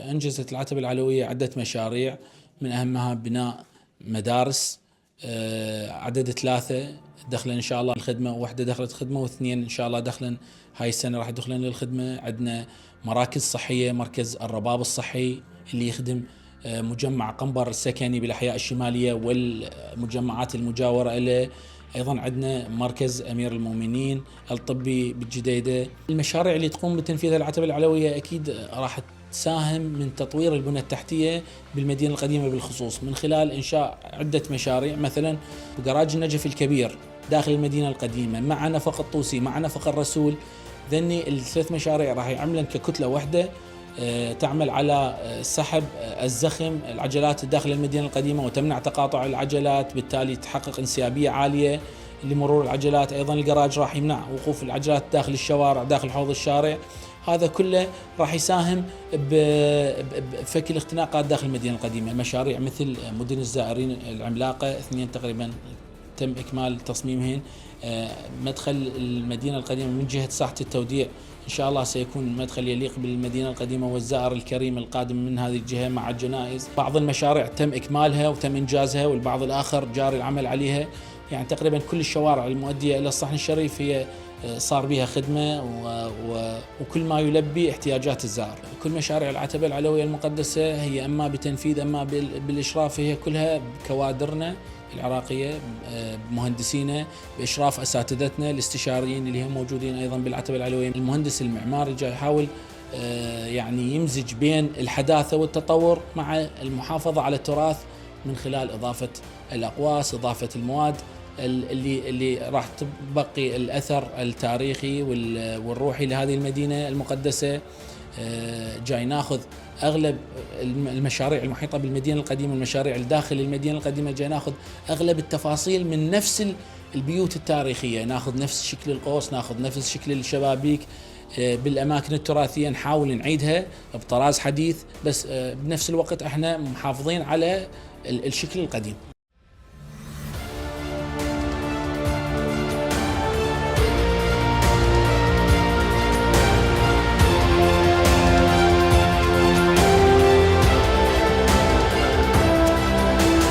أنجزت العتبة العلوية عدة مشاريع، من أهمها بناء مدارس، عدد 3 دخلن إن شاء الله الخدمة، وواحدة دخلت خدمة واثنين إن شاء الله دخلن هاي السنة راح يدخلن للخدمة. عندنا مراكز صحية، مركز الرباب الصحي اللي يخدم مجمع قنبر السكني بالأحياء الشمالية والمجمعات المجاورة إليه. أيضا عندنا مركز أمير المؤمنين الطبي بالجديدة. المشاريع اللي تقوم بتنفيذها العتبة العلوية أكيد راح تساهم من تطوير البنى التحتية بالمدينة القديمة بالخصوص، من خلال إنشاء عدة مشاريع، مثلا جراج النجف الكبير داخل المدينة القديمة مع نفق الطوسي مع نفق الرسول. ذني ال3 مشاريع راح يعملن ككتلة واحدة، تعمل على سحب الزخم العجلات داخل المدينة القديمة وتمنع تقاطع العجلات، بالتالي تحقق انسيابية عالية لمرور العجلات. أيضا الجراج راح يمنع وقوف العجلات داخل الشوارع داخل حوض الشارع. هذا كله راح يساهم بفك الاختناقات داخل المدينة القديمة. مشاريع مثل مدن الزائرين العملاقة 2 تقريبا تم إكمال تصميمهن. مدخل المدينة القديمة من جهة ساحة التوديع إن شاء الله سيكون مدخل يليق بالمدينة القديمة والزائر الكريم القادم من هذه الجهة مع الجنائز. بعض المشاريع تم إكمالها وتم إنجازها، والبعض الآخر جاري العمل عليها. يعني تقريبا كل الشوارع المؤدية إلى الصحن الشريف هي صار بها خدمة وكل ما يلبي احتياجات الزائر. كل مشاريع العتبة العلوية المقدسة هي أما بتنفيذ أما بالإشراف، هي كلها بكوادرنا العراقية، بمهندسينا، بإشراف أساتذتنا الاستشاريين اللي هم موجودين أيضا بالعتبة العلوية. المهندس المعماري جاي يحاول يعني يمزج بين الحداثة والتطور مع المحافظة على التراث من خلال إضافة الأقواس، إضافة المواد اللي راح تبقي الأثر التاريخي والروحي لهذه المدينة المقدسة. جاي ناخذ أغلب المشاريع المحيطة بالمدينة القديمة، المشاريع الداخل المدينة القديمة، جاي ناخذ أغلب التفاصيل من نفس البيوت التاريخية، ناخذ نفس شكل القوس، ناخذ نفس شكل الشبابيك بالأماكن التراثية، نحاول نعيدها بطراز حديث، بس بنفس الوقت احنا محافظين على الشكل القديم.